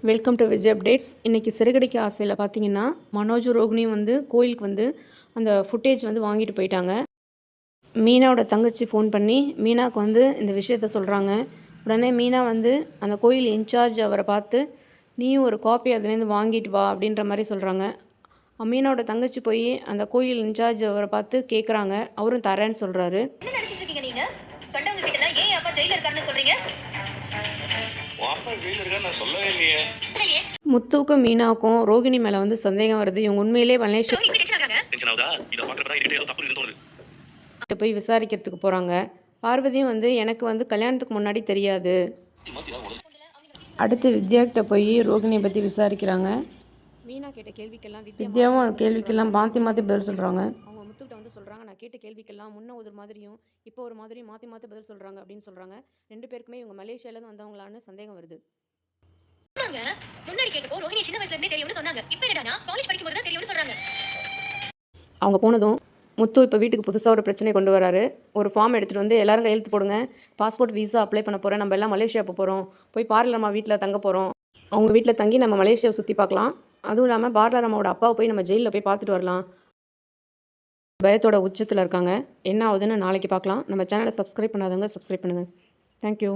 Welcome to Vijay updates. இன்றைக்கி சிறுகடிக்க ஆசையில் பார்த்தீங்கன்னா மனோஜும் ரோகிணியும் வந்து கோயிலுக்கு வந்து அந்த ஃபுட்டேஜ் வந்து வாங்கிட்டு போயிட்டாங்க. மீனாவோட தங்கச்சி ஃபோன் பண்ணி மீனாவுக்கு வந்து இந்த விஷயத்த சொல்கிறாங்க. உடனே மீனா வந்து அந்த கோயில் இன்சார்ஜ் அவரை பார்த்து நீயும் ஒரு காப்பி அதுலேருந்து வாங்கிட்டு வா அப்படின்ற மாதிரி சொல்கிறாங்க. மீனாவோட தங்கச்சி போய் அந்த கோயில் இன்சார்ஜ் அவரை பார்த்து கேட்குறாங்க. அவரும் தரேன்னு சொல்கிறாரு. என்ன நினைச்சிட்டு இருக்கீங்க நீங்க? கண்டவங்க கிட்ட எல்லாம் ஏன் அப்பா ஜெயில இருக்காருன்னு சொல்றீங்க? முத்துவுக்கும் மீனாவுக்கும் ரோகிணி மேலே வந்து சந்தேகம் வருது. இவங்க உண்மையிலே மலேசியா போய் விசாரிக்கிறதுக்கு போகிறாங்க. பார்வதியும் வந்து எனக்கு வந்து கல்யாணத்துக்கு முன்னாடி தெரியாது. அடுத்து வித்யாக்கிட்ட போய் ரோகிணியை பற்றி விசாரிக்கிறாங்க. மீனா கேட்ட கேள்விக்கெல்லாம் வித்யாவும் கேள்விக்கெல்லாம் மாற்றி மாற்றி பதில் சொல்கிறாங்க. அவங்க முத்துக்கிட்ட வந்து சொல்கிறாங்க, நான் கேட்ட கேள்விக்கெல்லாம் முன்ன ஒரு மாதிரியும் இப்போ ஒரு மாதிரியும் மாற்றி மாற்றி பதில் சொல்கிறாங்க அப்படின்னு சொல்கிறாங்க. 2 பேருக்குமே இவங்க மலேசியாவிலேருந்து வந்தவங்களான்னு சந்தேகம் வருது. முன்னாடி கேட்டப்போ ரோஹிணி சின்ன வயசுல இருந்தே தெரியும்னு சொன்னாங்க. இப்போ என்னடா காலேஜ் படிக்கும்போது தான் தெரியும்னு சொல்றாங்க. அவங்க போனதும் முத்து இப்போ வீட்டுக்கு புதுசாக ஒரு பிரச்சனை கொண்டு வராரு. ஒரு ஃபார்ம் எடுத்துகிட்டு வந்து எல்லாரும் கையெழுத்து போடுங்க, பாஸ்போர்ட் விசா அப்ளை பண்ண போகிறேன், நம்ம எல்லாம் மலேசியா போகிறோம், போய் பார்லரம்மா வீட்டில் தங்க போகிறோம், அவங்க வீட்டில் தங்கி நம்ம மலேசியாவை சுற்றி பார்க்கலாம், அதுவும் இல்லாமல் பார்லரம்மாவோட அப்பாவை போய் நம்ம ஜெயிலில் போய் பார்த்துட்டு வரலாம். பயத்தோட உச்சத்தில் இருக்காங்க. என்ன ஆகுதுன்னு நாளைக்கு பார்க்கலாம். நம்ம சேனலை சப்ஸ்கிரைப் பண்ணாதவங்க சப்ஸ்கிரைப் பண்ணுங்கள். தேங்க்யூ.